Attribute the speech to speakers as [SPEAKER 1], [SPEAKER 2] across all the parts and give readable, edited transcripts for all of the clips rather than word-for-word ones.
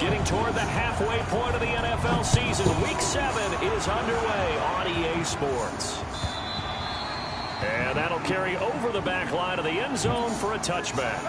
[SPEAKER 1] Getting toward the halfway point of the NFL season. Week 7 is underway on EA Sports. And that'll carry over the back line of the end zone for a touchback.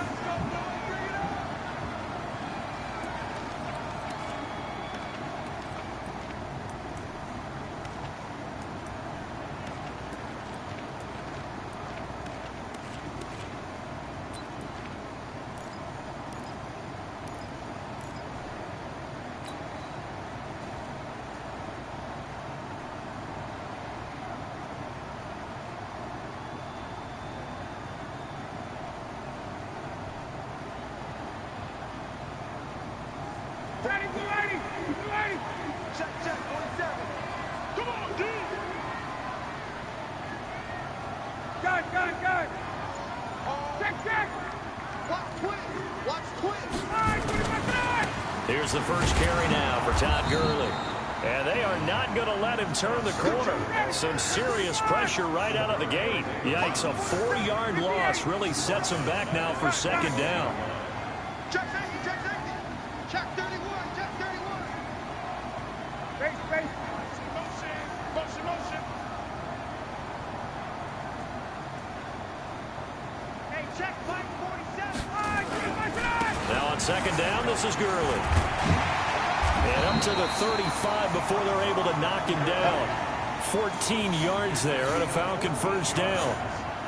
[SPEAKER 1] Here's the first carry now for Todd Gurley. And they are not going to let him turn the corner. Some serious pressure right out of the gate. Yikes, a 4-yard loss really sets him back now for second down.
[SPEAKER 2] Check safety, check safety. Check 31, check 31. Face. Motion. Hey, check flight 47.
[SPEAKER 1] Now on second down, this is Gurley. And up to the 35 before they're able to knock him down. 14 yards there and a Falcon first down.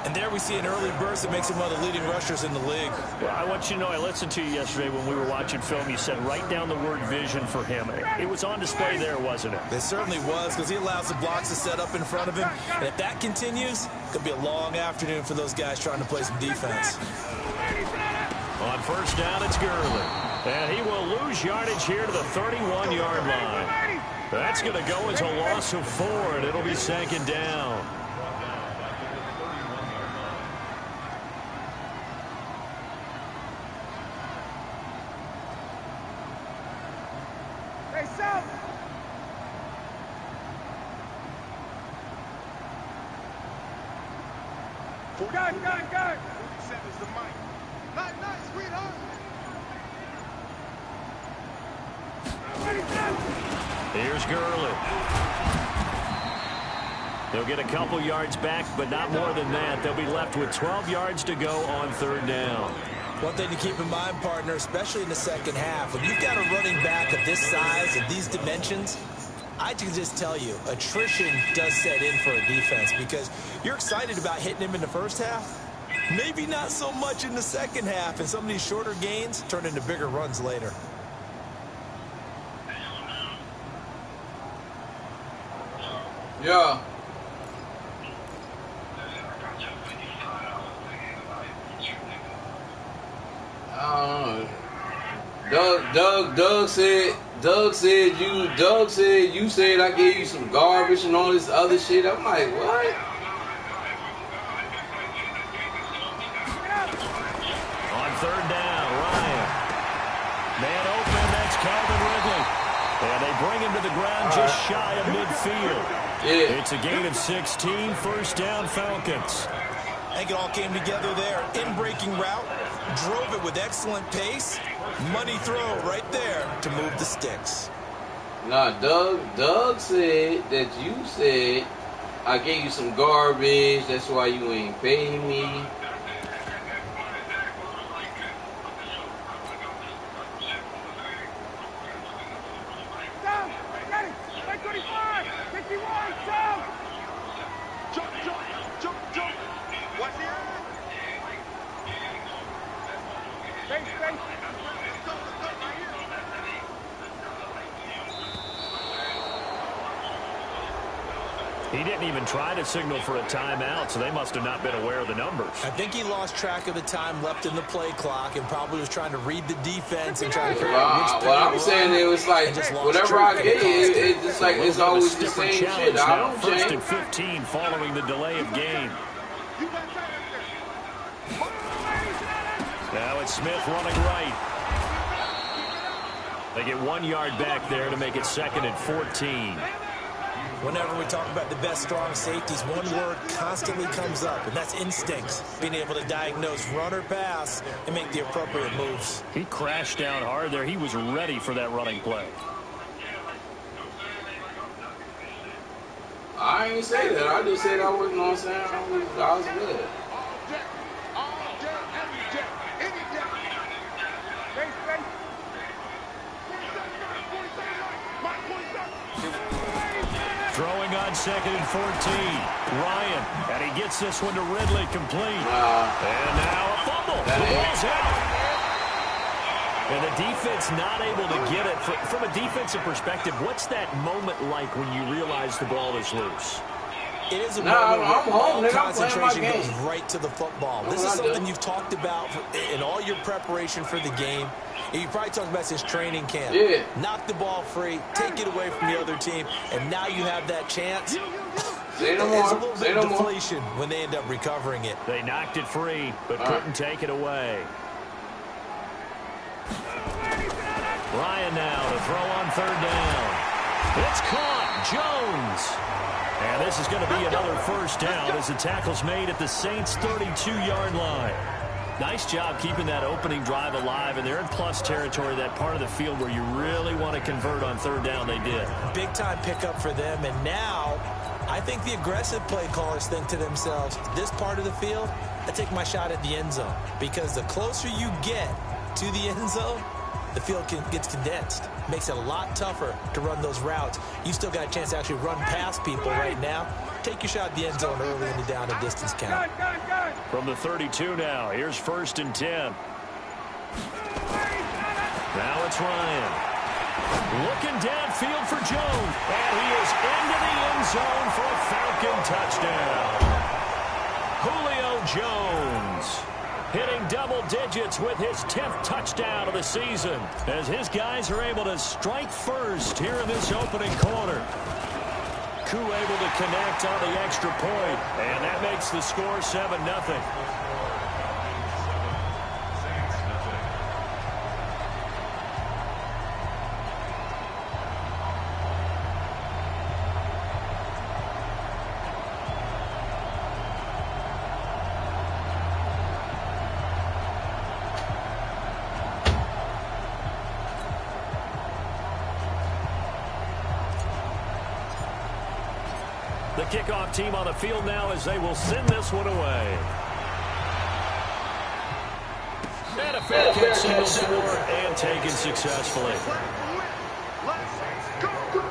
[SPEAKER 3] And there we see an early burst that makes him one of the leading rushers in the league.
[SPEAKER 1] Well, I want you to know, I listened to you yesterday when we were watching film. You said write down the word vision for him. It was on display there, wasn't it?
[SPEAKER 3] It certainly was, because he allows the blocks to set up in front of him. And if that continues, it could be a long afternoon for those guys trying to play some defense.
[SPEAKER 1] On first down, it's Gurley. And he will lose yardage here to the 31-yard line. That's going to go as a loss of 4, and it'll be second down.
[SPEAKER 2] Hey, South. Gun. 47's the mic. Nice, sweetheart.
[SPEAKER 1] Here's Gurley. They'll get a couple yards back, but not more than that. They'll be left with 12 yards to go on third down.
[SPEAKER 3] One thing to keep in mind, partner, especially in the second half, when you've got a running back of this size and these dimensions, I can just tell you, attrition does set in for a defense, because you're excited about hitting him in the first half. Maybe not so much in the second half, and some of these shorter gains turn into bigger runs later.
[SPEAKER 4] Yeah. Doug said you said I gave you some garbage and all this other shit. I'm like, what?
[SPEAKER 1] On third down, Ryan. Man open, that's Calvin Ridley. And they bring him to the ground just shy of midfield.
[SPEAKER 4] Yeah.
[SPEAKER 1] It's a gain of 16, first down Falcons.
[SPEAKER 3] I think it all came together there. In-breaking route, drove it with excellent pace. Money throw right there to move the sticks.
[SPEAKER 4] Nah, Doug said that you said I gave you some garbage. That's why you ain't paying me.
[SPEAKER 1] He didn't even try to signal for a timeout, so they must have not been aware of the numbers.
[SPEAKER 3] I think he lost track of the time left in the play clock and probably was trying to read the defense and trying to figure out which play.
[SPEAKER 4] What I'm saying, it was like, whatever I get, it's like it's always the same shit. I don't change.
[SPEAKER 1] First and 15 following the delay of game. Now it's Smith running right. They get 1 yard back there to make it second and 14.
[SPEAKER 3] Whenever we talk about the best strong safeties, one word constantly comes up, and that's instincts. Being able to diagnose run or pass and make the appropriate moves.
[SPEAKER 1] He crashed down hard there. He was ready for that running play.
[SPEAKER 4] I ain't say that. I just said I wasn't on saying I was good.
[SPEAKER 1] Throwing on 2nd and 14. Ryan, and he gets this one to Ridley complete. And now a fumble. The ball's out. And the defense not able to get it. From a defensive perspective, what's that moment like when you realize the ball is loose?
[SPEAKER 3] It is a moment where all concentration goes
[SPEAKER 4] game.
[SPEAKER 3] right to the football. This is something you've talked about in all your preparation for the game. You probably talked about since training camp.
[SPEAKER 4] Yeah.
[SPEAKER 3] Knock the ball free, take it away from the other team, and now you have that chance.
[SPEAKER 4] Say no
[SPEAKER 3] There's a
[SPEAKER 4] more.
[SPEAKER 3] little
[SPEAKER 4] Say
[SPEAKER 3] bit
[SPEAKER 4] no
[SPEAKER 3] of
[SPEAKER 4] more.
[SPEAKER 3] deflation when they end up recovering it.
[SPEAKER 1] They knocked it free, but couldn't take it away. Ryan now to throw on 3rd down. It's caught. Jones. And this is going to be another 1st down as the tackle's made at the Saints' 32-yard line. Nice job keeping that opening drive alive, and they're in plus territory, that part of the field where you really want to convert on 3rd down. They did.
[SPEAKER 3] Big-time pickup for them, and now I think the aggressive play callers think to themselves, this part of the field, I take my shot at the end zone, because the closer you get to the end zone, the field gets condensed. Makes it a lot tougher to run those routes. You still got a chance to actually run past people right now. Take your shot at the end zone early in the down and distance count.
[SPEAKER 1] From the 32 now, here's 1st and 10. Now it's Ryan. Looking downfield for Jones. And he is into the end zone for a Falcon touchdown. Julio Jones hitting double digits with his 10th touchdown of the season as his guys are able to strike first here in this opening quarter. Koo able to connect on the extra point, and that makes the score 7-0. The kickoff team on the field now as they will send this one away. And a fair catch signal for and taken successfully.
[SPEAKER 2] Let's go.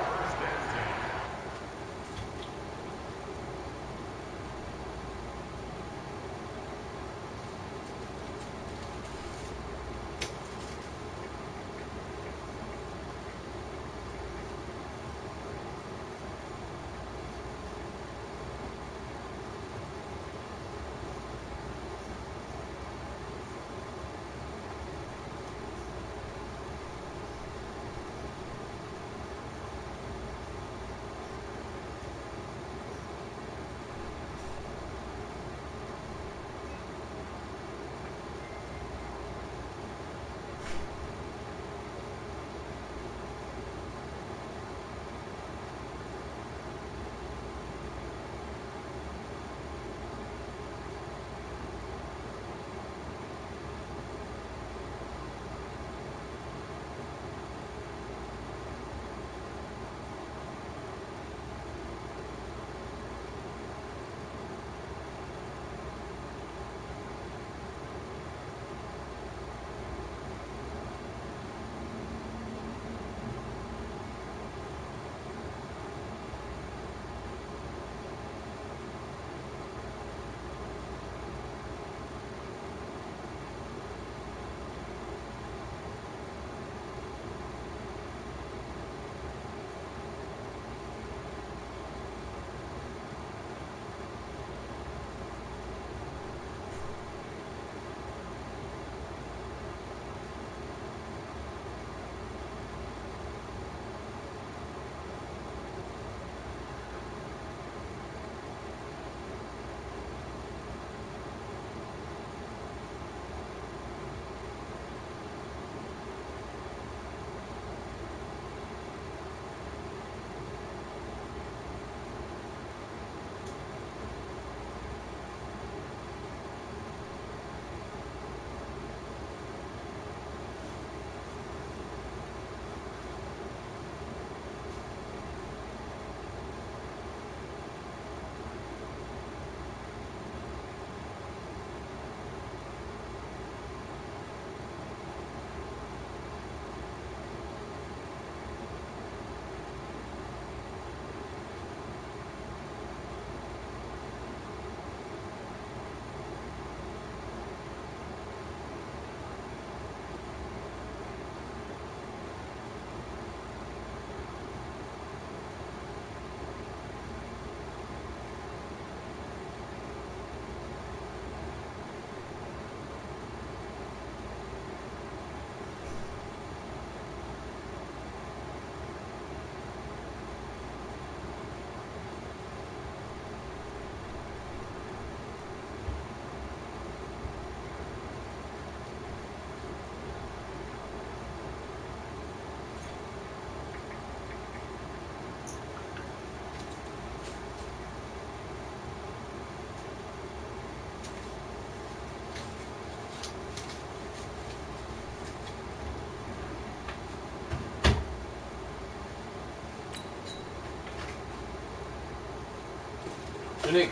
[SPEAKER 4] Nick.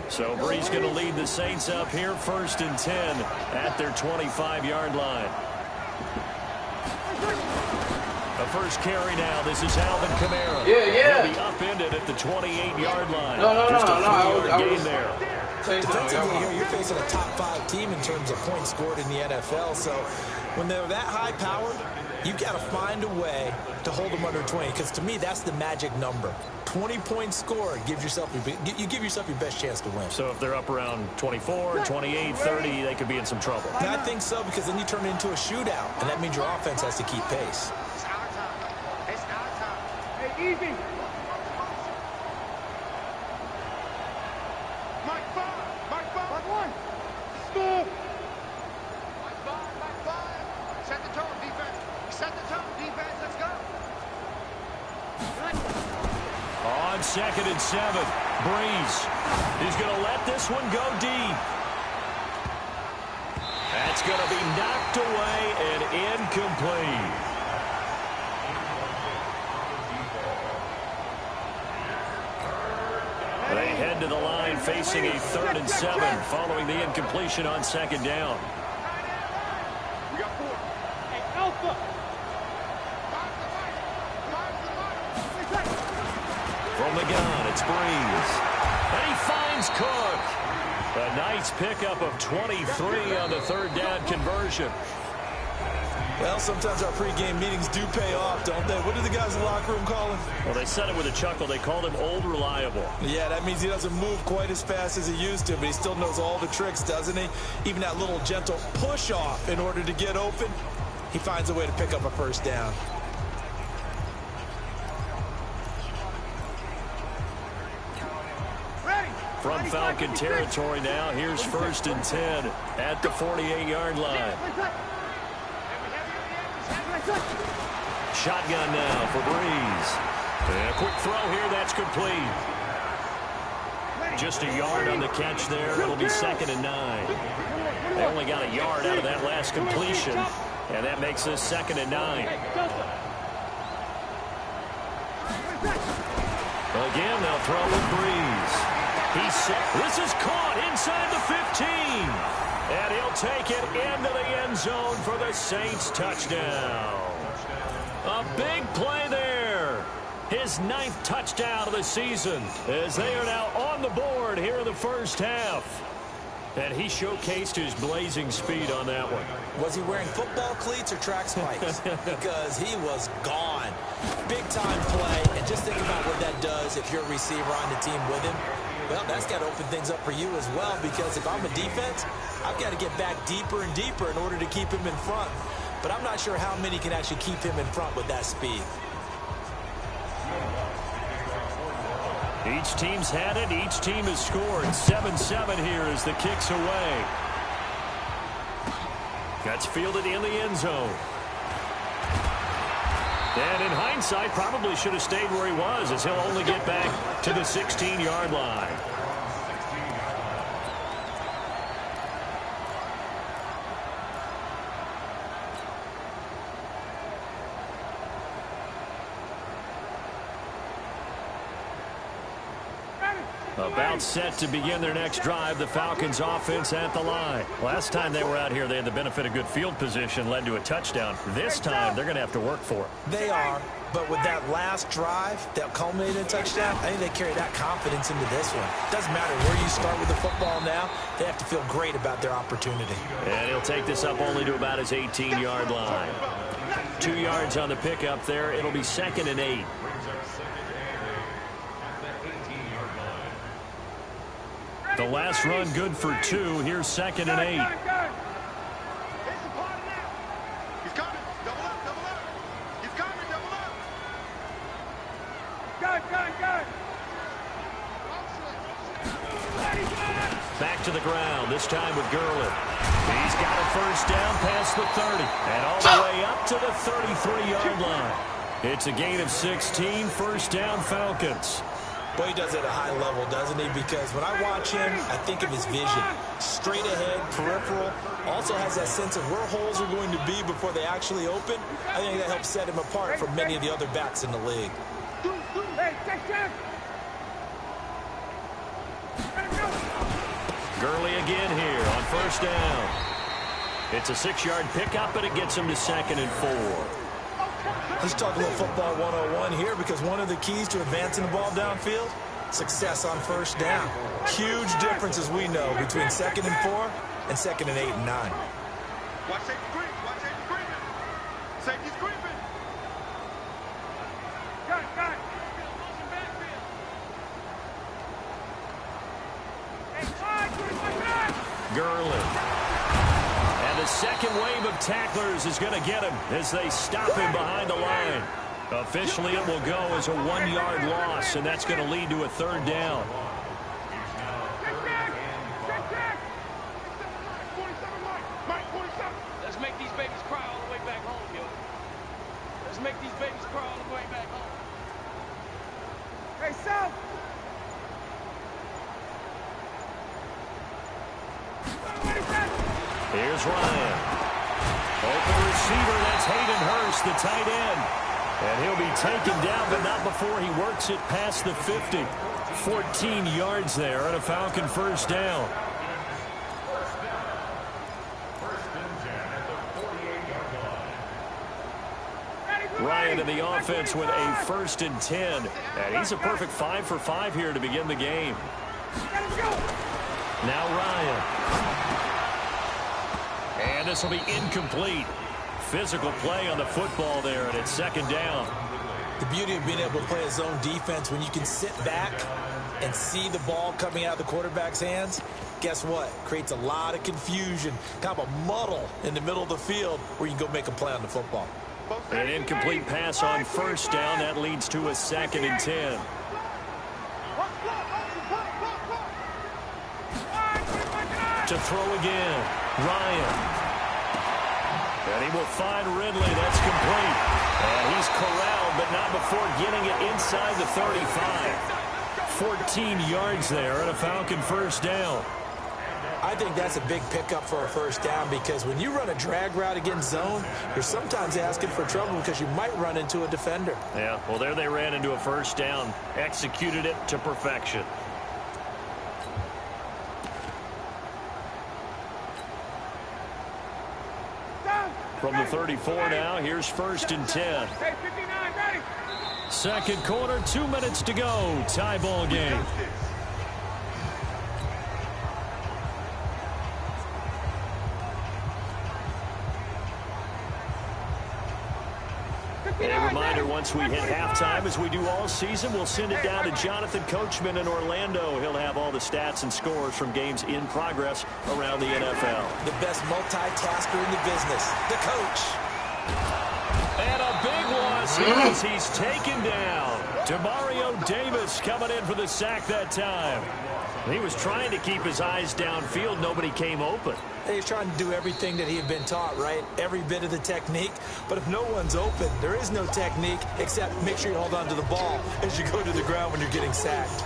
[SPEAKER 1] So Bree's going to lead the Saints up here, 1st and 10 at their 25-yard line. The first carry now. This is Alvin Kamara.
[SPEAKER 4] Yeah.
[SPEAKER 1] He'll be upended at the 28-yard line.
[SPEAKER 4] No.
[SPEAKER 1] Just a
[SPEAKER 4] I
[SPEAKER 1] 3-yard
[SPEAKER 4] was
[SPEAKER 1] gain there.
[SPEAKER 3] Defensively here, you're facing a top-5 team in terms of points scored in the NFL. So when they're that high-powered, you've got to find a way to hold them under 20. Because to me, that's the magic number. 20 points scored, you give yourself your best chance to win.
[SPEAKER 1] So if they're up around 24, 28, 30, they could be in some trouble.
[SPEAKER 3] And I think so, because then you turn it into a shootout, and that means your offense has to keep pace.
[SPEAKER 2] It's our time. It's our time. Hey, easy. Mike 5. Mike 5. 1. Score. Mike 5. Set the tone, defense. Set the tone, defense. Let's go.
[SPEAKER 1] On 2nd and 7, Breeze. He's going to let this one go deep. That's going to be knocked away and incomplete. They head to the line facing a 3rd and 7 following the incompletion on 2nd down.
[SPEAKER 2] We got 4. Hey, Alpha.
[SPEAKER 1] From the gun, it's Breeze. And he finds Cook. A nice pickup of 23 on the 3rd down conversion.
[SPEAKER 3] Well, sometimes our pregame meetings do pay off, don't they? What do the guys in the locker room call him?
[SPEAKER 1] Well, they said it with a chuckle. They called him Old Reliable.
[SPEAKER 3] Yeah, that means he doesn't move quite as fast as he used to, but he still knows all the tricks, doesn't he? Even that little gentle push-off in order to get open, he finds a way to pick up a 1st down.
[SPEAKER 1] From Falcon territory now, here's 1st and 10 at the 48-yard line. Shotgun now for Breeze. And a quick throw here, that's complete. Just a yard on the catch there. It'll be 2nd and 9. They only got a yard out of that last completion, and that makes this 2nd and 9. Again, they'll throw with Breeze. He's set. This is caught inside the 15. And he'll take it into the end zone for the Saints touchdown. A big play there. His 9th touchdown of the season as they are now on the board here in the 1st half. And he showcased his blazing speed on that one.
[SPEAKER 3] Was he wearing football cleats or track spikes? Because he was gone. Big-time play. And just think about what that does if you're a receiver on the team with him. Well, that's got to open things up for you as well, because if I'm a defense, I've got to get back deeper and deeper in order to keep him in front. But I'm not sure how many can actually keep him in front with that speed.
[SPEAKER 1] Each team's had it. Each team has scored. 7-7 here as the kick's away. That's fielded in the end zone. And in hindsight, probably should have stayed where he was, as he'll only get back to the 16-yard line. About set to begin their next drive, the Falcons offense at the line. Last time they were out here, they had the benefit of good field position, led to a touchdown. This time, they're going to have to work for it.
[SPEAKER 3] They are, but with that last drive that culminated in a touchdown, I think they carry that confidence into this one. Doesn't matter where you start with the football now, they have to feel great about their opportunity.
[SPEAKER 1] And he'll take this up only to about his 18-yard line. 2 yards on the pickup there. It'll be 2nd and 8. The last run good for 2. Here's 2nd and 8.
[SPEAKER 2] Here's the party now. He's coming. Double up, double up. He's coming, double up. Go.
[SPEAKER 1] Back to the ground, this time with Gurley. He's got a 1st down past the 30. And all the way up to the 33-yard line. It's a gain of 16, 1st down Falcons.
[SPEAKER 3] Well, he does it at a high level, doesn't he? Because when I watch him, I think of his vision. Straight ahead, peripheral. Also has that sense of where holes are going to be before they actually open. I think that helps set him apart from many of the other backs in the league.
[SPEAKER 1] Gurley again here on first down. It's a 6-yard pickup, and it gets him to 2nd and 4.
[SPEAKER 3] Let's talk a little football 101 here, because one of the keys to advancing the ball downfield, success on first down. Huge difference, as we know, between 2nd and 4 and 2nd and 8 and 9.
[SPEAKER 2] Watch safety creep. Watch safety creeping. Safety's creeping. Got it. Motion backfield.
[SPEAKER 1] Gurley. And the second wave of tacklers is going to get him as they stop him behind the line. Officially, it will go as a 1-yard loss, and that's going to lead to a 3rd down.
[SPEAKER 5] Let's make these babies cry all the way back home, yo. Let's make these babies cry all the way back home.
[SPEAKER 2] Hey, South.
[SPEAKER 1] Here's Ryan. Open receiver, that's Hayden Hurst, the tight end. And he'll be taken down, but not before he works it past the 50. 14 yards there and a Falcon first down. Ryan in the offense with a 1st and 10. And he's a perfect 5 for 5 here to begin the game. Now Ryan. And this will be incomplete. Physical play on the football there, and it's 2nd down.
[SPEAKER 3] The beauty of being able to play a zone defense, when you can sit back and see the ball coming out of the quarterback's hands, guess what? Creates a lot of confusion, kind of a muddle in the middle of the field where you can go make a play on the football.
[SPEAKER 1] An incomplete pass on first down. That leads to a 2nd and 10. To throw again. Ryan. And he will find Ridley. That's complete. And he's corralled, but not before getting it inside the 35. 14 yards there and a Falcon first down.
[SPEAKER 3] I think that's a big pickup for a first down, because when you run a drag route against zone, you're sometimes asking for trouble because you might run into a defender.
[SPEAKER 1] Yeah, well, there they ran into a first down. Executed it to perfection. From the 34 now, here's 1st and 10. Second quarter, 2 minutes to go. Tie ball game. And a reminder, once we hit halftime, as we do all season, we'll send it down to Jonathan Coachman in Orlando. He'll have all the stats and scores from games in progress around the NFL.
[SPEAKER 3] The best multitasker in the business, the coach.
[SPEAKER 1] And a big one as he's taken down. Demario Davis coming in for the sack that time. He was trying to keep his eyes downfield. Nobody came open.
[SPEAKER 3] He's trying to do everything that he had been taught, right? Every bit of the technique. But if no one's open, there is no technique except make sure you hold on to the ball as you go to the ground when you're getting sacked.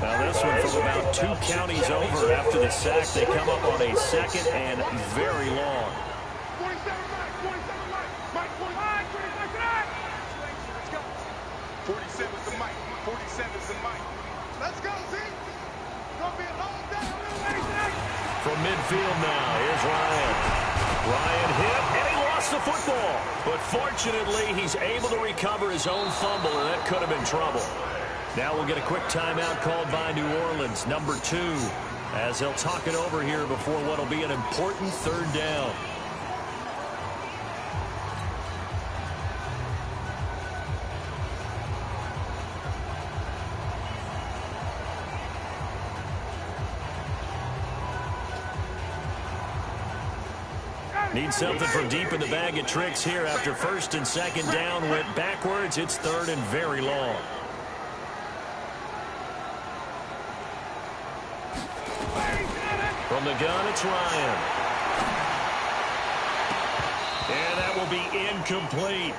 [SPEAKER 1] Now this one from about 2 counties over after the sack. They come up on a 2nd and very long.
[SPEAKER 2] 47's the mic. 47's the mic. Let's go, Z. Gonna be a long day.
[SPEAKER 1] From midfield now, here's Ryan. Ryan hit, and he lost the football. But fortunately, he's able to recover his own fumble, and that could have been trouble. Now we'll get a quick timeout called by New Orleans, number 2, as they'll talk it over here before what will be an important 3rd down. Need something from deep in the bag of tricks here after 1st and 2nd down. Went backwards. It's 3rd and very long. From the gun, it's Ryan. And that will be incomplete.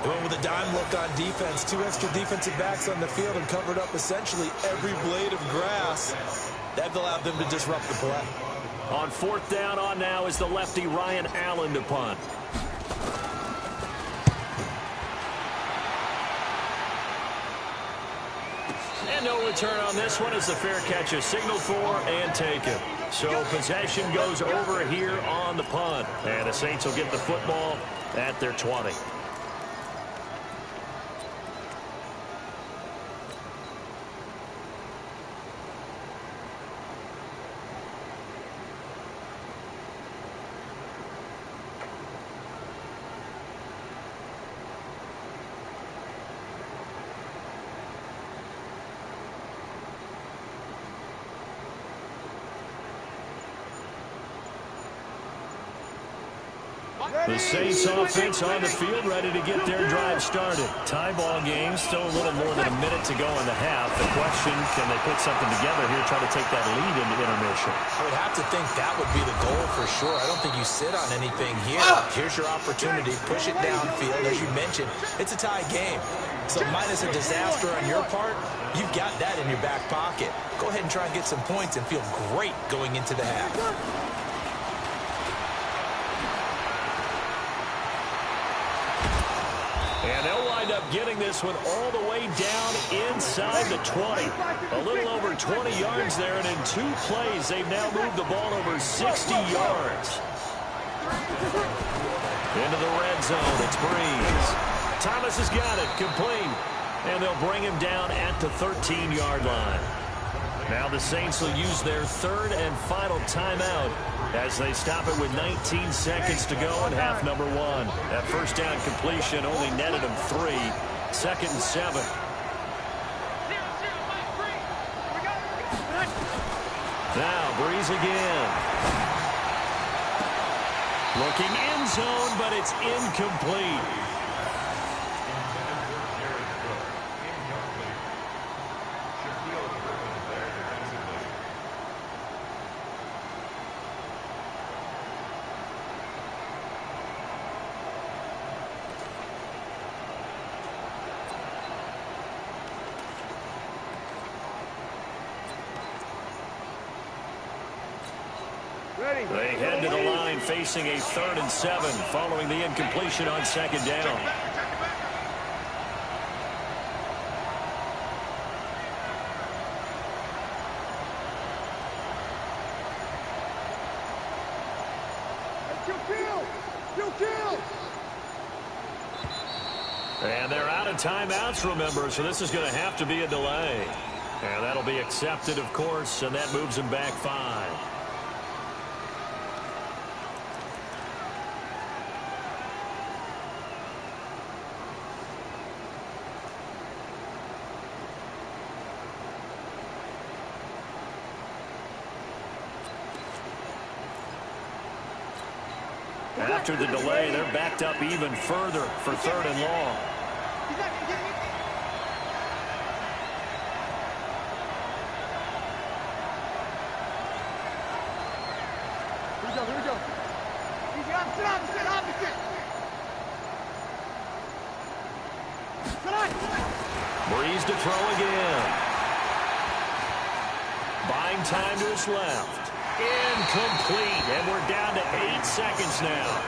[SPEAKER 3] Going with a dime look on defense. 2 extra defensive backs on the field and covered up essentially every blade of grass. That allowed them to disrupt the play.
[SPEAKER 1] On 4th down, on now is the lefty Ryan Allen to punt. And no return on this one as the fair catch is signaled for and taken. So possession goes over here on the punt. And the Saints will get the football at their 20. The Saints offense on the field, ready to get their drive started. Tie ball game, still a little more than a minute to go in the half. The question, can they put something together here, try to take that lead into intermission?
[SPEAKER 3] I would have to think that would be the goal for sure. I don't think you sit on anything here. Here's your opportunity. Push it downfield. As you mentioned, it's a tie game. So minus a disaster on your part, you've got that in your back pocket. Go ahead and try and get some points and feel great going into the half.
[SPEAKER 1] And they'll wind up getting this one all the way down inside the 20. A little over 20 yards there, and in 2 plays, they've now moved the ball over 60 yards. Into the red zone, it's Breeze. Thomas has got it, complete. And they'll bring him down at the 13-yard line. Now the Saints will use their 3rd and final timeout as they stop it with 19 seconds to go in half number 1. That first down completion only netted them 3. 2nd and 7. Now Breeze again. Looking end zone, but it's incomplete. They head to the line facing a 3rd and 7 following the incompletion on 2nd down. And they're out of timeouts, remember, so this is going to have to be a delay. And that'll be accepted, of course, and that moves them back 5. After the delay, they're backed up even further for 3rd and long.
[SPEAKER 2] Here we go. Easy, opposite.
[SPEAKER 1] Breeze to throw again. Buying time to his left. Incomplete, and we're down to 8 seconds now.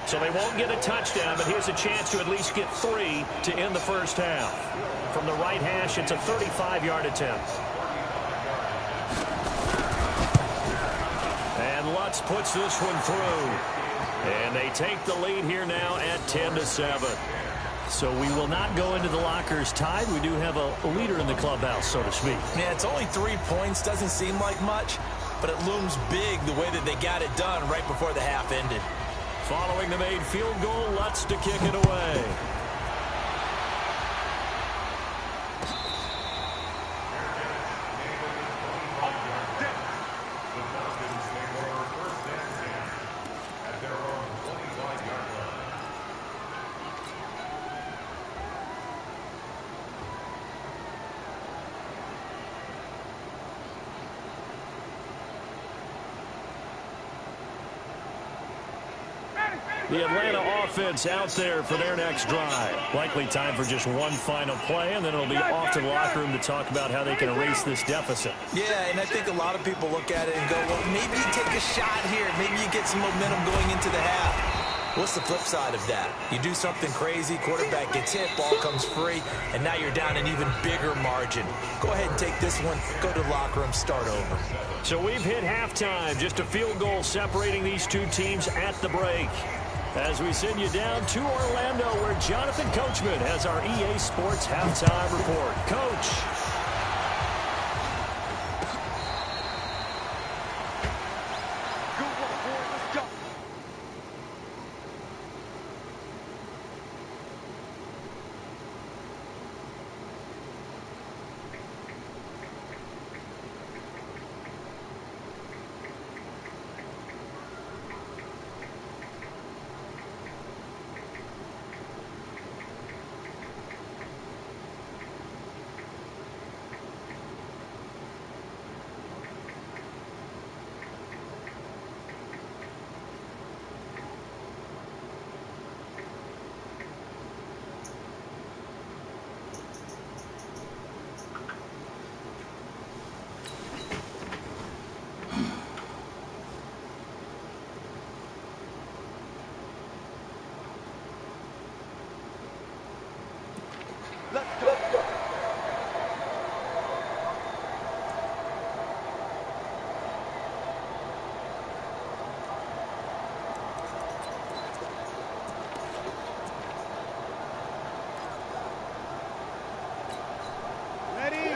[SPEAKER 1] So they won't get a touchdown, but here's a chance to at least get 3 to end the first half. From the right hash, it's a 35-yard attempt. And Lutz puts this one through. And they take the lead here now at 10-7. So we will not go into the lockers tied. We do have a leader in the clubhouse, so to speak.
[SPEAKER 3] Yeah, it's only 3 points. Doesn't seem like much, but it looms big the way that they got it done right before the half ended.
[SPEAKER 1] Following the made field goal, Lutz to kick it away. The Atlanta offense out there for their next drive. Likely time for just one final play, and then it'll be off to the locker room to talk about how they can erase this deficit.
[SPEAKER 3] Yeah, and I think a lot of people look at it and go, well, maybe you take a shot here. Maybe you get some momentum going into the half. What's the flip side of that? You do something crazy, quarterback gets hit, ball comes free, and now you're down an even bigger margin. Go ahead and take this one, go to the locker room, start over.
[SPEAKER 1] So we've hit halftime, just a field goal separating these two teams at the break. As we send you down to Orlando, where Jonathan Coachman has our EA Sports halftime report. Coach.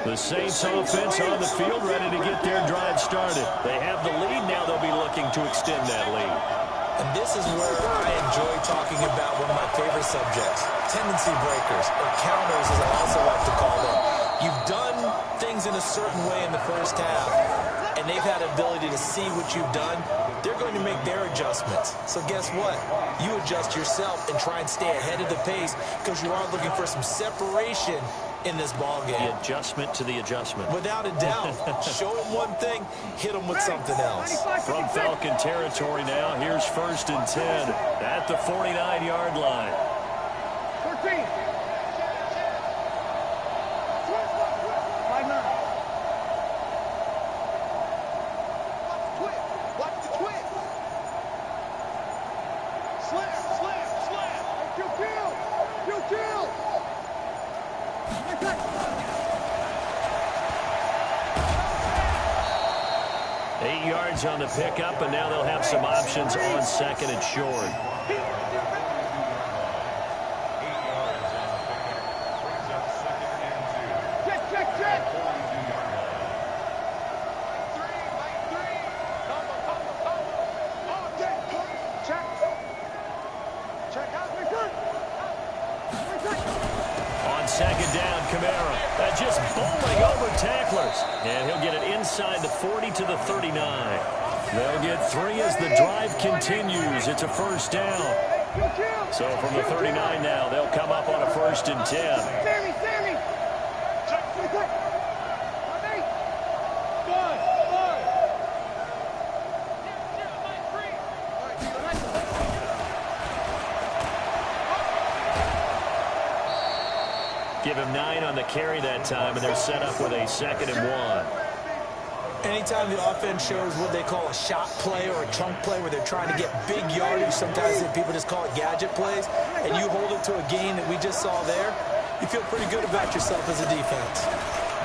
[SPEAKER 1] The Saints offense on the field, ready to get their drive started. They have the lead. Now they'll be looking to extend that lead.
[SPEAKER 3] And this is where I enjoy talking about one of my favorite subjects, tendency breakers, or counters as I also like to call them. You've done things in a certain way in the first half, and they've had ability to see what you've done. They're going to make their adjustments. So guess what? You adjust yourself and try and stay ahead of the pace because you are looking for some separation in this ball game.
[SPEAKER 1] The adjustment to the adjustment.
[SPEAKER 3] Without a doubt. Show them one thing, hit them with something else.
[SPEAKER 1] From Falcon territory now, here's 1st and 10 at the 49-yard line.
[SPEAKER 2] 14. 5-9. Watch the twist. Slam. You kill.
[SPEAKER 1] 8 yards on the pickup, and now they'll have some options on 2nd and short.
[SPEAKER 2] Check.
[SPEAKER 1] On 2nd down, Kamara. Just bowling over tacklers. And he'll get it inside the 40 to the 39. They'll get 3 as the drive continues. It's a 1st down. So from the 39 now, they'll come up on a 1st and 10.
[SPEAKER 2] Sammy.
[SPEAKER 1] Give him 9 on the carry that time, and they're set up with a 2nd and 1.
[SPEAKER 3] Anytime the offense shows what they call a shot play or a chunk play where they're trying to get big yardage, sometimes people just call it gadget plays, and you hold it to a gain that we just saw there, you feel pretty good about yourself as a defense.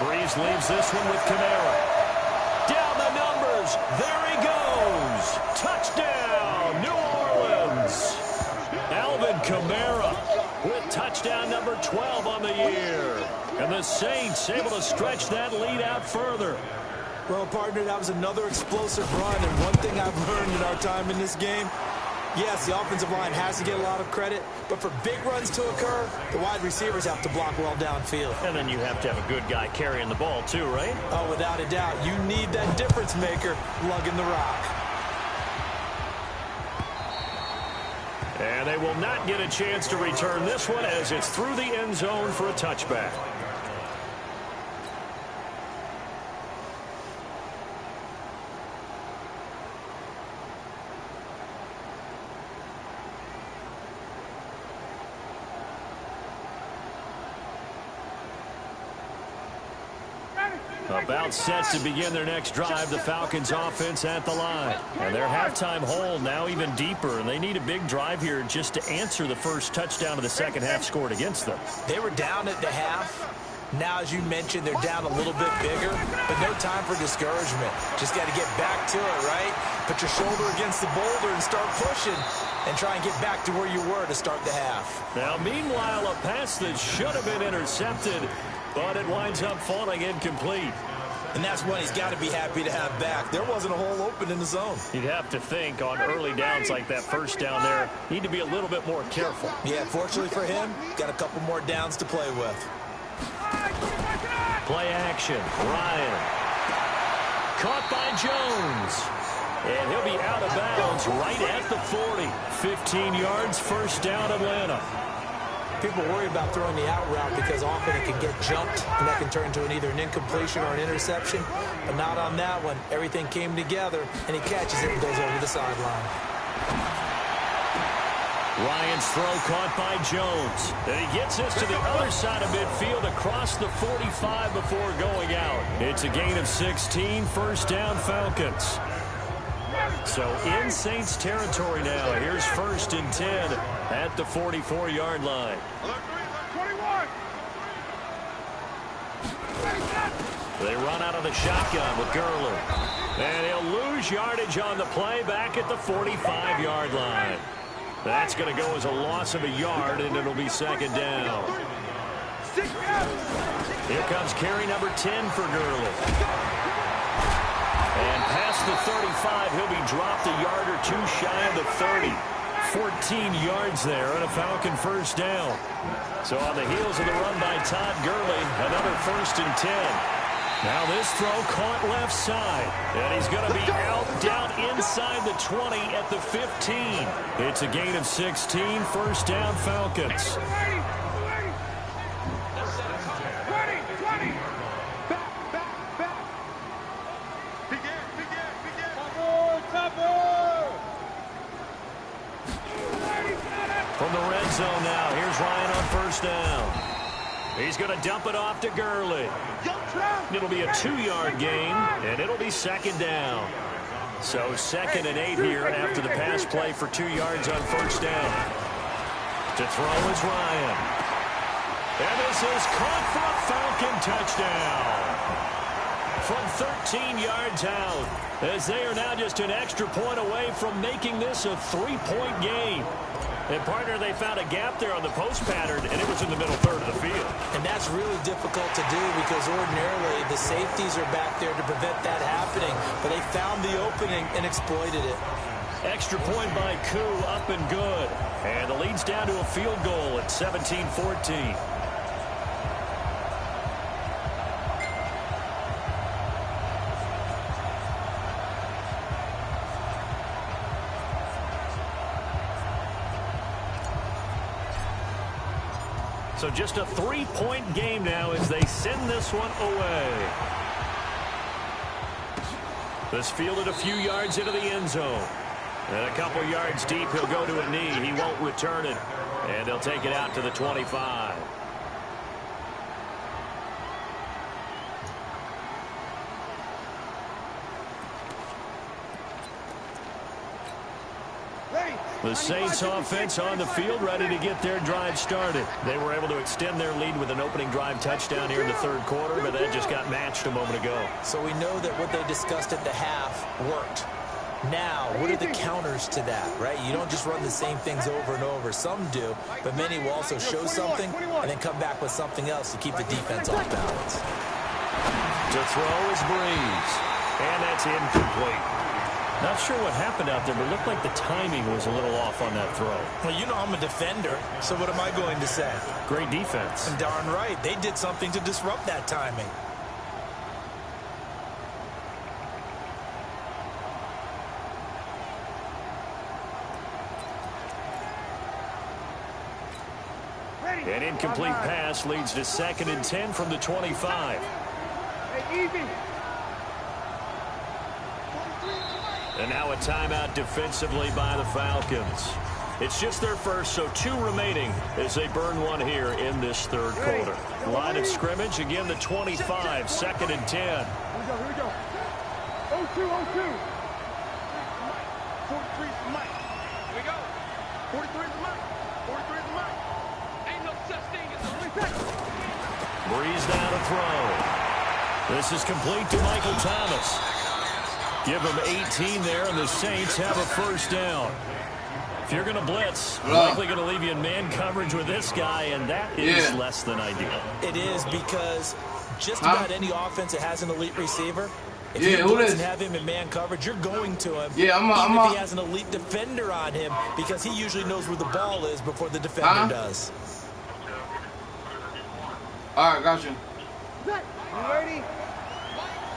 [SPEAKER 1] Breeze leaves this one with Kamara. Down the numbers. There he goes. Touchdown, New Orleans. Alvin Kamara with touchdown number 12 on the year. And the Saints able to stretch that lead out further.
[SPEAKER 3] Well, partner, that was another explosive run, and one thing I've learned in our time in this game, yes, the offensive line has to get a lot of credit, but for big runs to occur, the wide receivers have to block well downfield.
[SPEAKER 1] And then you have to have a good guy carrying the ball too, right?
[SPEAKER 3] Oh, without a doubt. You need that difference maker lugging the rock.
[SPEAKER 1] And they will not get a chance to return this one as it's through the end zone for a touchback. About set to begin their next drive, the Falcons offense at the line. And their halftime hole now even deeper, and they need a big drive here just to answer the first touchdown of the second half scored against them.
[SPEAKER 3] They were down at the half. Now, as you mentioned, they're down a little bit bigger, but no time for discouragement. Just got to get back to it, right? Put your shoulder against the boulder and start pushing and try and get back to where you were to start the half.
[SPEAKER 1] Now, meanwhile, a pass that should have been intercepted, but it winds up falling incomplete.
[SPEAKER 3] And that's one he's got to be happy to have back. There wasn't a hole open in the zone.
[SPEAKER 1] You'd have to think on early downs like that first down there, need to be a little bit more careful.
[SPEAKER 3] Yeah, fortunately for him, got a couple more downs to play with.
[SPEAKER 1] Play action. Ryan. Caught by Jones. And he'll be out of bounds right at the 40. 15 yards, first down, Atlanta.
[SPEAKER 3] People worry about throwing the out route because often it can get jumped, and that can turn into either an incompletion or an interception. But not on that one. Everything came together, and he catches it and goes over the sideline.
[SPEAKER 1] Ryan's throw caught by Jones. And he gets this to the other side of midfield across the 45 before going out. It's a gain of 16, first down Falcons. So in Saints territory now. Here's 1st and 10 at the 44-yard line.
[SPEAKER 2] 21.
[SPEAKER 1] They run out of the shotgun with Gurley. And he'll lose yardage on the play back at the 45-yard line. That's going to go as a loss of a yard, and it'll be second down. Here comes carry number 10 for Gurley. And past the 35, he'll be dropped a yard or two shy of the 30. 14 yards there and a Falcon first down. So on the heels of the run by Todd Gurley, another 1st and 10. Now this throw caught left side. And he's going to be out down inside the 20 at the 15. It's a gain of 16, first down Falcons.
[SPEAKER 2] 20.
[SPEAKER 1] From the red zone now, here's Ryan on first down. He's going to dump it off to Gurley. It'll be a 2-yard gain, and it'll be second down. So 2nd and 8 here after the pass play for 2 yards on first down. To throw is Ryan. And this is caught for a Falcon touchdown. From 13 yards out, as they are now just an extra point away from making this a 3-point game. And, partner, they found a gap there on the post pattern, and it was in the middle third of the field.
[SPEAKER 3] And that's really difficult to do because ordinarily the safeties are back there to prevent that happening. But they found the opening and exploited it.
[SPEAKER 1] Extra point by Koo, up and good. And the lead's down to a field goal at 17-14. So just a 3-point game now as they send this one away. This fielded a few yards into the end zone. And a couple yards deep, he'll go to a knee. He won't return it. And they'll take it out to the 25. The Saints offense on the field, ready to get their drive started. They were able to extend their lead with an opening drive touchdown here in the third quarter, but that just got matched a moment ago.
[SPEAKER 3] So we know that what they discussed at the half worked. Now, what are the counters to that, right? You don't just run the same things over and over. Some do, but many will also show something and then come back with something else to keep the defense off balance.
[SPEAKER 1] To throw is Breeze, and that's incomplete. Not sure what happened out there, but it looked like the timing was a little off on that throw.
[SPEAKER 3] Well, you know I'm a defender, so what am I going to say?
[SPEAKER 1] Great defense.
[SPEAKER 3] And darn right, they did something to disrupt that timing.
[SPEAKER 1] An incomplete pass leads to 2nd and 10 from the 25. And now a timeout defensively by the Falcons. It's just their first, so 2 remaining as they burn one here in this third quarter. Line of scrimmage, again, the 25, 2nd and 10.
[SPEAKER 2] Here we go. 0-2, 0-2. 43 is the mic.
[SPEAKER 5] Here we go.
[SPEAKER 2] 43 is the mic. 43 is the mic.
[SPEAKER 5] Ain't no such thing as a
[SPEAKER 1] Breeze now to throw. This is complete to Michael Thomas. Give him 18 there, and the Saints have a first down. If you're going to blitz, likely going to leave you in man coverage with this guy, and that is less than ideal.
[SPEAKER 3] It is, because just about any offense that has an elite receiver, if you blitz and have him in man coverage, you're going to him. Even if he has an elite defender on him, because he usually knows where the ball is before the defender does.
[SPEAKER 4] All right, got you.
[SPEAKER 2] You ready? 3.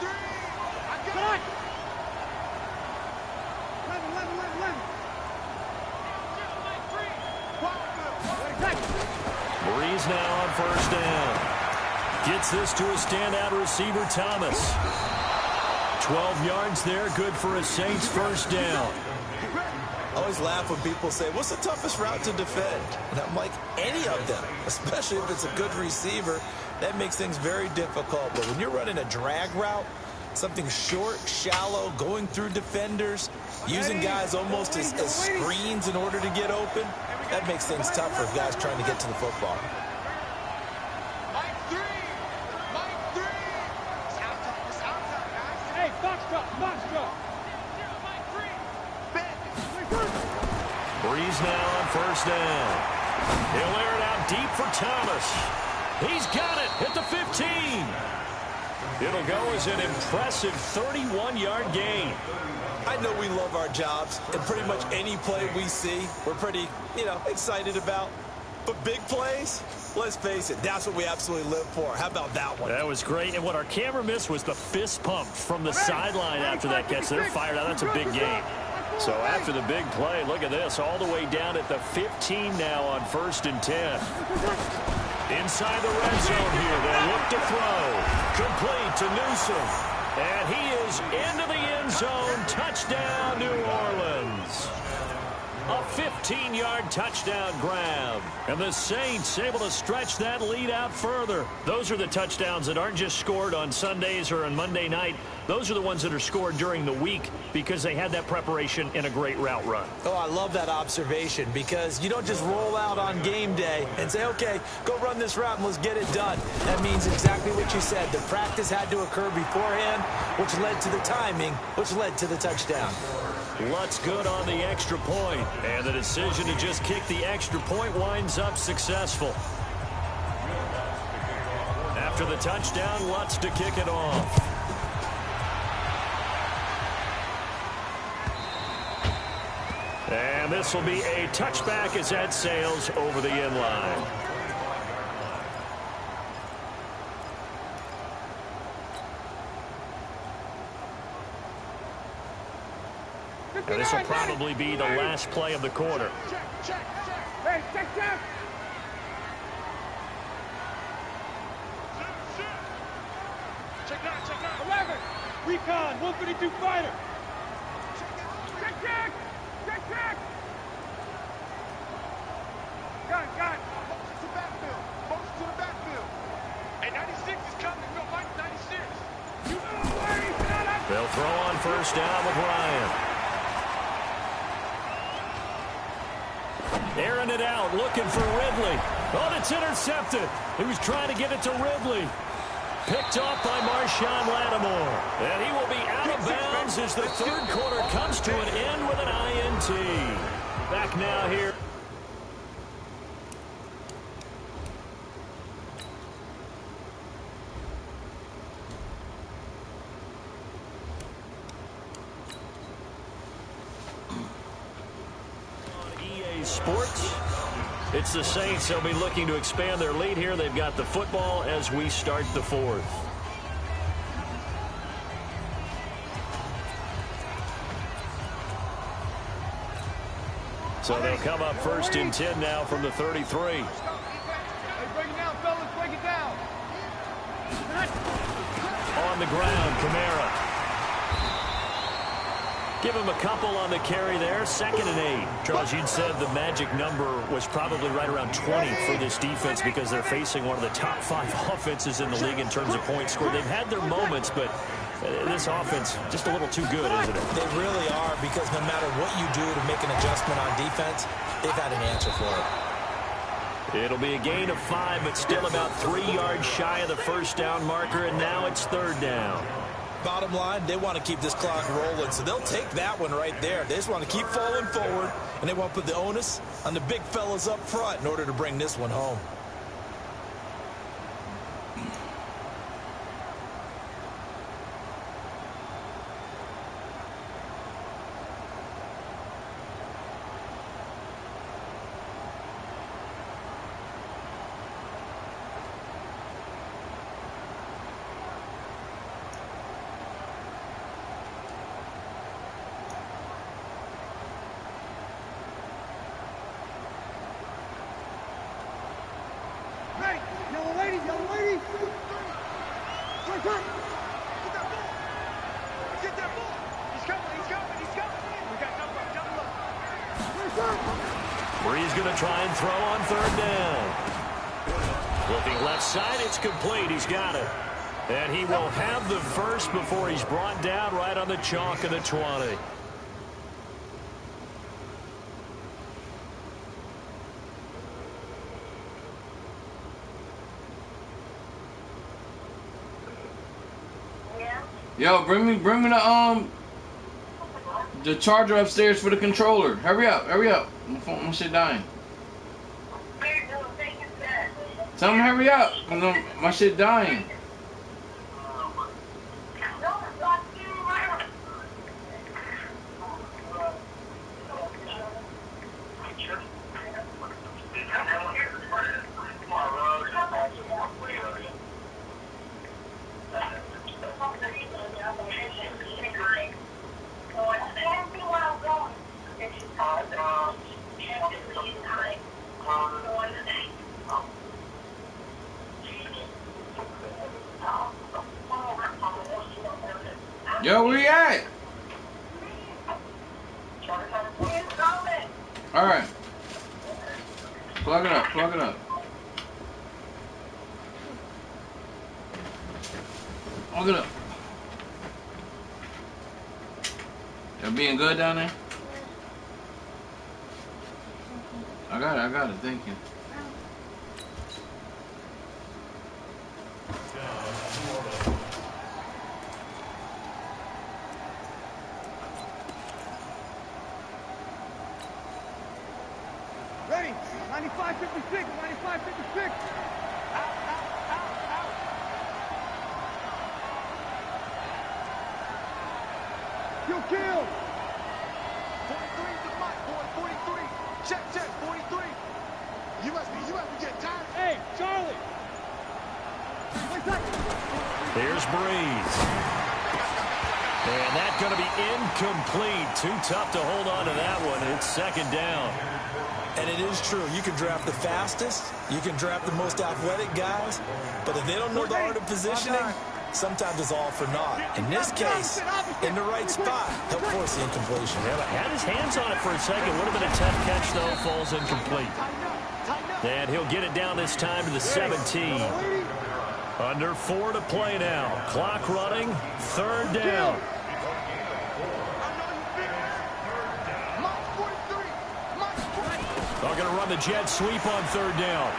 [SPEAKER 2] I got it. 11.
[SPEAKER 1] Breeze now on first down. Gets this to a standout receiver, Thomas. 12 yards there, good for a Saints first down.
[SPEAKER 3] I always laugh when people say, what's the toughest route to defend? And I'm like, any of them, especially if it's a good receiver. That makes things very difficult. But when you're running a drag route, something short, shallow, going through defenders, using guys almost as screens in order to get open, that makes things tough for guys trying to get to the football.
[SPEAKER 2] Mike 3. It's outside, guys. Hey, box drop.
[SPEAKER 1] Breeze now on first down. He'll air it out deep for Thomas. He's got it at the 15. It'll go as an impressive 31-yard gain.
[SPEAKER 3] I know we love our jobs, and pretty much any play we see, we're pretty, excited about. But big plays, let's face it, that's what we absolutely live for. How about that one?
[SPEAKER 1] That was great, and what our camera missed was the fist pump from the sideline after that catch. They're fired out. That's a big gain. So after the big play, look at this, all the way down at the 15 now on 1st and 10. Inside the red zone here, they'll look to throw. Complete to Newsome. And he is into the end zone. Touchdown, New Orleans. A 15-yard touchdown grab. And the Saints able to stretch that lead out further. Those are the touchdowns that aren't just scored on Sundays or on Monday night. Those are the ones that are scored during the week because they had that preparation in a great route run.
[SPEAKER 3] Oh, I love that observation, because you don't just roll out on game day and say, okay, go run this route and let's get it done. That means exactly what you said. The practice had to occur beforehand, which led to the timing, which led to the touchdown.
[SPEAKER 1] Lutz good on the extra point, and the decision to just kick the extra point winds up successful. After the touchdown, Lutz to kick it off. And this will be a touchback as that sails over the end line. Now, this will probably be the last play of the quarter.
[SPEAKER 2] Check. Hey, check. Check now. 11. Recon, 152 fighter. Check. Got it. Focus to the backfield.
[SPEAKER 5] Hey, 96 is coming. Go, Mike, 96.
[SPEAKER 1] They'll throw on first down with Ryan. Airing it out, looking for Ridley. Oh, it's intercepted. He was trying to get it to Ridley. Picked off by Marshawn Lattimore. And he will be out of bounds as the third quarter comes to an end with an INT. Back now here. Sports. It's the Saints. They'll be looking to expand their lead here. They've got the football as we start the fourth. So they'll come up 1st and 10 now from the 33.
[SPEAKER 2] Hey, break it down, fellas. Break it down.
[SPEAKER 1] On the ground, Kamara. Give him a couple on the carry there. 2nd and 8. Charles, you'd said the magic number was probably right around 20 for this defense because they're facing one of the top 5 offenses in the league in terms of points scored. They've had their moments, but this offense just a little too good, isn't it?
[SPEAKER 3] They really are, because no matter what you do to make an adjustment on defense, they've had an answer for it.
[SPEAKER 1] It'll be a gain of 5, but still about 3 yards shy of the first down marker, and now it's 3rd down.
[SPEAKER 3] Bottom line, they want to keep this clock rolling, so they'll take that one right there. They just want to keep falling forward, and they want to put the onus on the big fellas up front in order to bring this one home.
[SPEAKER 1] Bree's going to try and throw on 3rd down. Looking left side, it's complete. He's got it. And he will have the first before he's brought down right on the chalk of the 20.
[SPEAKER 4] Yo, bring me the charger upstairs for the controller. Hurry up, hurry up. My shit dying. Tell him hurry up, cause my shit dying. Yo, where you at? Alright. Plug it up, plug it up. Plug it up. Y'all being good down there? I got it, thank you.
[SPEAKER 2] Ready? 95-56, 95-56. Out. You kill. 43 to Mike, boy, 43. Check, 43. You must be getting tired. Hey, Charlie.
[SPEAKER 1] Here's Breeze. And that's going to be incomplete. Too tough to hold on to that one. It's 2nd down.
[SPEAKER 3] And it is true. You can draft the fastest. You can draft the most athletic guys. But if they don't know the art of positioning, sometimes it's all for naught. In this case, in the right spot, help force the incompletion.
[SPEAKER 1] Yeah, but had his hands on it for a second. Would have been a tough catch, though. Falls incomplete. And he'll get it down this time to the 17. Under 4 to play now. Clock running. 3rd down. They're going to run the jet sweep on 3rd down.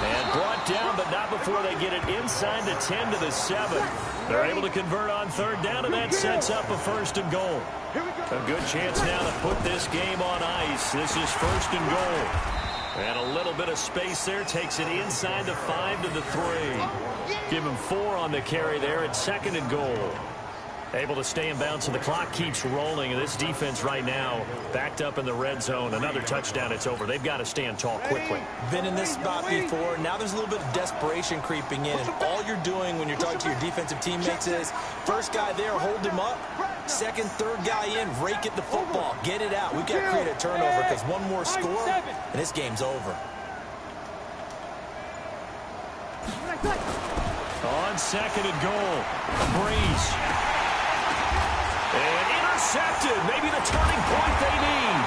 [SPEAKER 1] And brought down, but not before they get it inside the 10 to the 7. They're able to convert on 3rd down, and that sets up a 1st and goal. A good chance now to put this game on ice. This is 1st and goal. And a little bit of space there. Takes it inside the 5 to the 3. Give him 4 on the carry there at 2nd and goal. Able to stay in bounds, so the clock keeps rolling. And this defense right now backed up in the red zone. Another touchdown, it's over. They've got to stand tall quickly.
[SPEAKER 3] Been in this spot before. Now there's a little bit of desperation creeping in. And all you're doing when you're talking to your defensive teammates is, first guy there, hold him up. Second, third guy in, rake at the football. Get it out. We've got to create a turnover because one more score, and this game's over. On
[SPEAKER 1] 2nd and goal, Breeze. And intercepted. Maybe the turning point they need.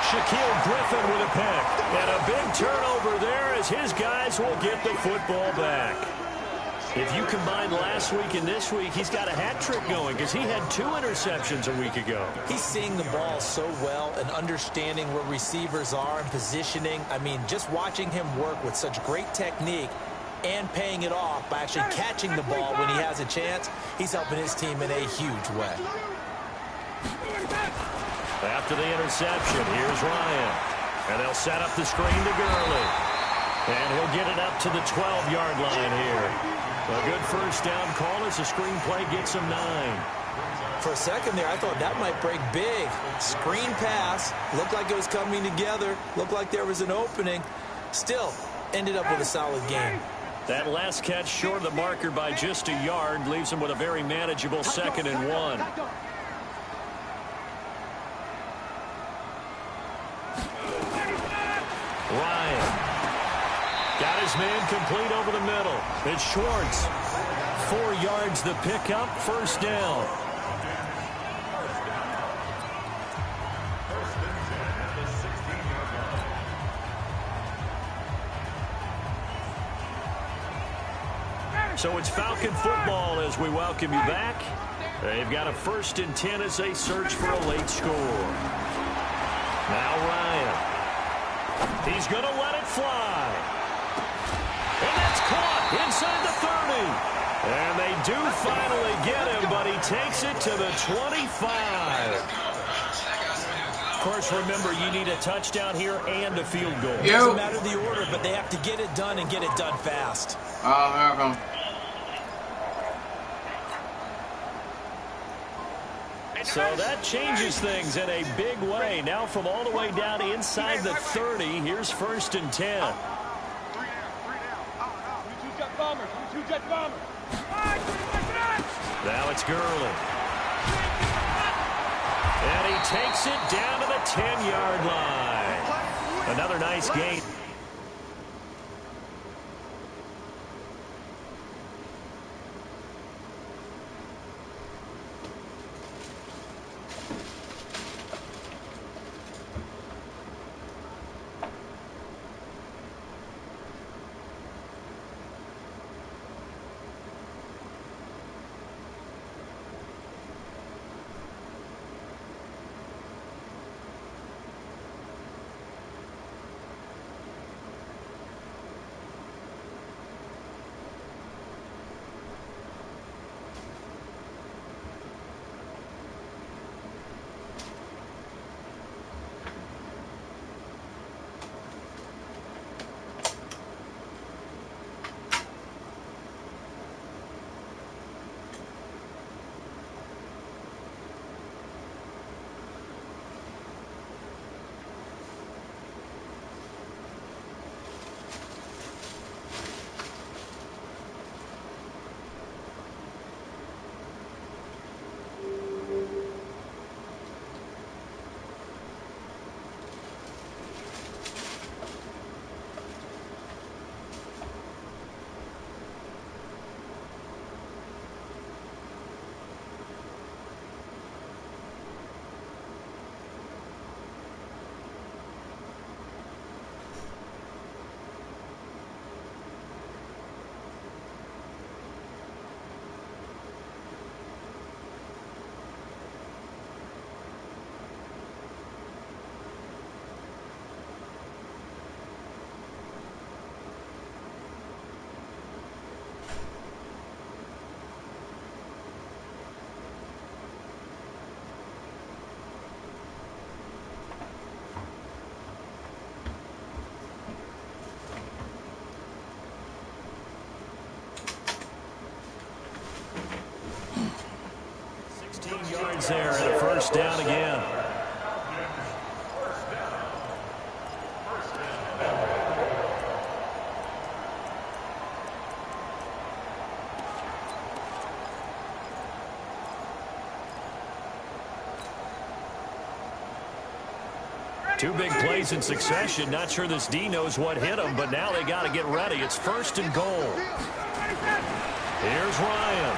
[SPEAKER 1] Shaquille Griffin with a pick. And a big turnover there as his guys will get the football back. If you combine last week and this week, he's got a hat trick going because he had 2 interceptions a week ago.
[SPEAKER 3] He's seeing the ball so well and understanding where receivers are and positioning. I mean, just watching him work with such great technique and paying it off by actually catching the ball when he has a chance, he's helping his team in a huge way.
[SPEAKER 1] After the interception, here's Ryan. And they'll set up the screen to Gurley. And he'll get it up to the 12-yard line here. A good first down call as the screen play gets him 9.
[SPEAKER 3] For a second there, I thought that might break big. Screen pass. Looked like it was coming together. Looked like there was an opening. Still, ended up with a solid game.
[SPEAKER 1] That last catch short of the marker by just a yard leaves him with a very manageable 2nd and 1. Ryan. Got his man complete over the middle. It's Schwartz. 4 yards the pickup, first down. So it's Falcon football as we welcome you back. They've got a 1st and 10 as they search for a late score. Now Ryan. He's going to let it fly. And that's caught inside the 30. And they do finally get him, but he takes it to the 25. Of course, remember, you need a touchdown here and a field goal.
[SPEAKER 4] It
[SPEAKER 3] doesn't matter the order, but they have to get it done and get it done fast.
[SPEAKER 1] So that changes things in a big way. Now from all the way down inside the 30, here's 1st and 10. Now it's Gurley. And he takes it down to the 10-yard line. Another nice gain. Yards there and a first down again. Two big plays in succession. Not sure this D knows what hit him, but now they got to get ready. It's 1st and goal. Here's Ryan.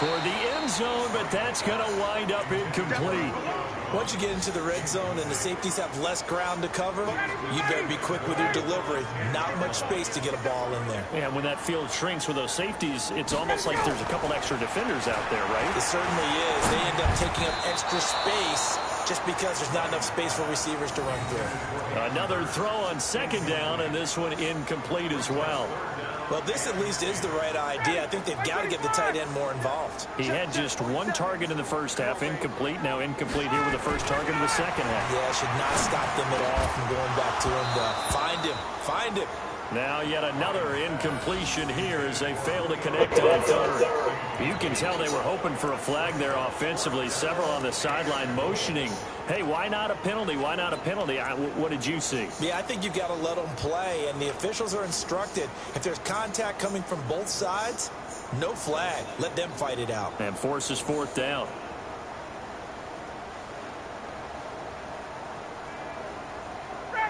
[SPEAKER 1] toward the end zone, but that's going to wind up incomplete.
[SPEAKER 3] Once you get into the red zone and the safeties have less ground to cover, you better be quick with your delivery. Not much space to get a ball in there.
[SPEAKER 1] And when that field shrinks with those safeties, it's almost like there's a couple extra defenders out there, right?
[SPEAKER 3] It certainly is. They end up taking up extra space just because there's not enough space for receivers to run through.
[SPEAKER 1] Another throw on second down, and this one incomplete as well.
[SPEAKER 3] Well, this at least is the right idea. I think they've got to get the tight end more involved.
[SPEAKER 1] He had just one target in the first half, incomplete. Now incomplete here with the first target in the second half.
[SPEAKER 3] Yeah, should not stop them at all from going back to him to find him.
[SPEAKER 1] Now yet another incompletion here as they fail to connect on third. You can tell they were hoping for a flag there offensively. Several on the sideline motioning. Hey, why not a penalty? Why not a penalty? What did you see?
[SPEAKER 3] Yeah, I think you've got to let them play, and the officials are instructed. If there's contact coming from both sides, no flag. Let them fight it out.
[SPEAKER 1] And forces fourth down.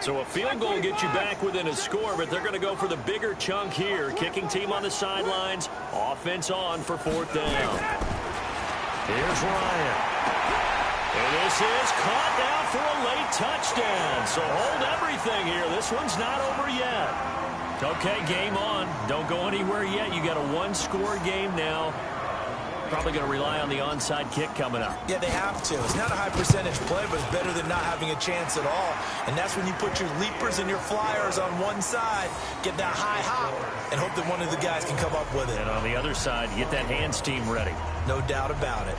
[SPEAKER 1] So a field goal gets you back within a score, but they're going to go for the bigger chunk here. Kicking team on the sidelines. Offense on for fourth down. Here's Ryan. And this is caught now for a late touchdown. So hold everything here. This one's not over yet. Okay, game on. Don't go anywhere yet. You got a one-score game now. Probably going to rely on the onside kick coming up.
[SPEAKER 3] Yeah, they have to. It's not a high percentage play, but it's better than not having a chance at all. And that's when you put your leapers and your flyers on one side, get that high hop, and hope that one of the guys can come up with it.
[SPEAKER 1] And on the other side, get that hands team ready.
[SPEAKER 3] No doubt about it.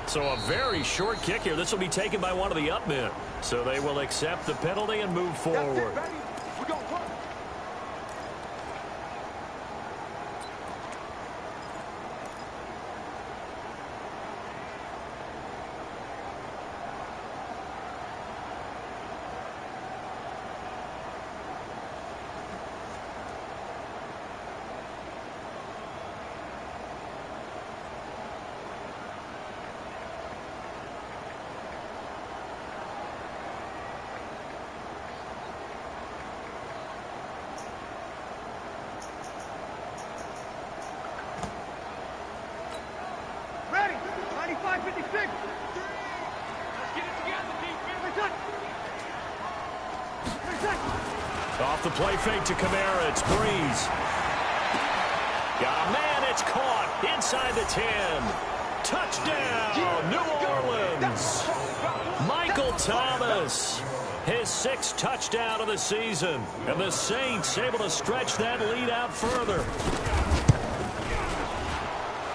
[SPEAKER 1] So a very short kick here. This will be taken by one of the up men. So they will accept the penalty and move forward. Off the play fake to Kamara, it's Breeze. Got a man, it's caught inside the 10. Touchdown, New Orleans. Michael Thomas, his sixth touchdown of the season. And the Saints able to stretch that lead out further.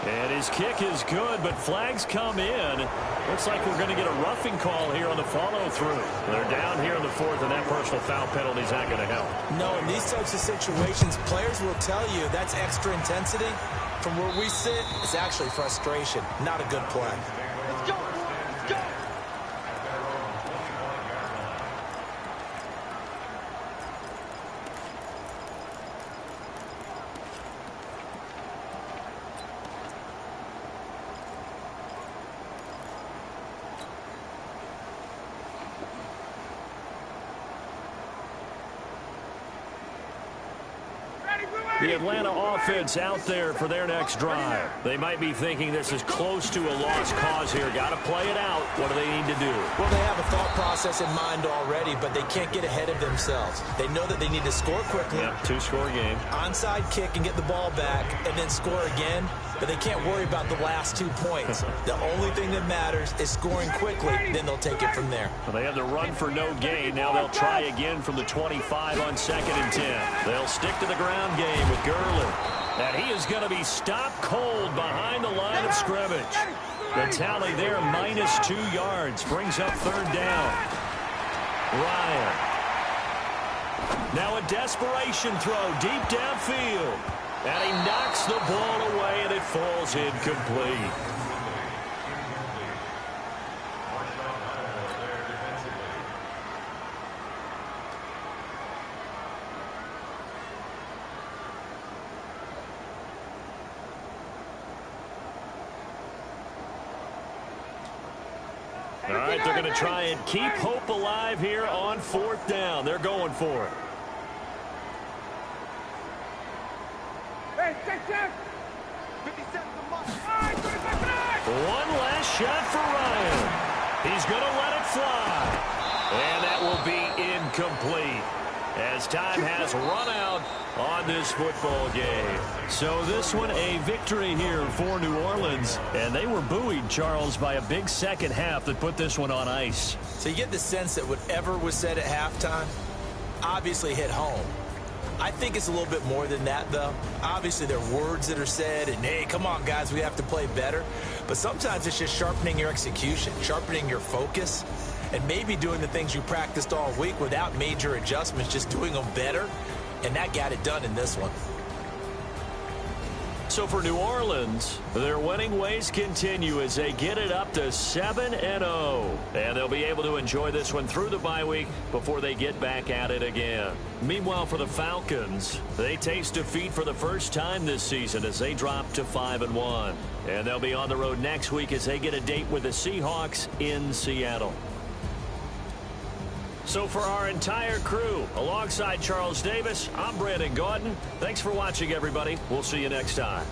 [SPEAKER 1] And his kick is good, but flags come in. Looks like we're going to get a roughing call here on the follow-through. They're down here in the fourth, and that personal foul penalty is not going to help.
[SPEAKER 3] No, in these types of situations, players will tell you that's extra intensity. From where we sit, it's actually frustration, not a good play.
[SPEAKER 2] Let's go, let's go.
[SPEAKER 1] The Atlanta offense out there for their next drive. They might be thinking this is close to a lost cause here. Got to play it out. What do they need to do?
[SPEAKER 3] Well, they have a thought process in mind already, but they can't get ahead of themselves. They know that they need to score quickly.
[SPEAKER 1] Yep, two-score game.
[SPEAKER 3] Onside kick and get the ball back and then score again, but they can't worry about the last 2 points. The only thing that matters is scoring quickly, then they'll take it from there.
[SPEAKER 1] Well, they have the run for no gain. Now they'll try again from the 25 on 2nd and 10. They'll stick to the ground game with Gurley. And he is going to be stopped cold behind the line of scrimmage. The tally there, -2 yards, brings up third down. Ryan. Now a desperation throw deep downfield. And he knocks the ball away, and it falls incomplete. right, they're going to try and keep hope alive here on 4th down. They're going for it.
[SPEAKER 2] Hey, check. 57 the mark.
[SPEAKER 1] One last shot for Ryan. He's going to let it fly. And that will be incomplete, as time has run out on this football game. So this one a victory here for New Orleans. And they were buoyed, Charles, by a big second half that put this one on ice.
[SPEAKER 3] So you get the sense that whatever was said at halftime obviously hit home. I think it's a little bit more than that, though. Obviously, there are words that are said, and, hey, come on, guys, we have to play better. But sometimes it's just sharpening your execution, sharpening your focus, and maybe doing the things you practiced all week without major adjustments, just doing them better, and that got it done in this one.
[SPEAKER 1] So for New Orleans, their winning ways continue as they get it up to 7-0. And they'll be able to enjoy this one through the bye week before they get back at it again. Meanwhile, for the Falcons, they taste defeat for the first time this season as they drop to 5-1. And they'll be on the road next week as they get a date with the Seahawks in Seattle. So for our entire crew, alongside Charles Davis, I'm Brandon Gaudin. Thanks for watching, everybody. We'll see you next time.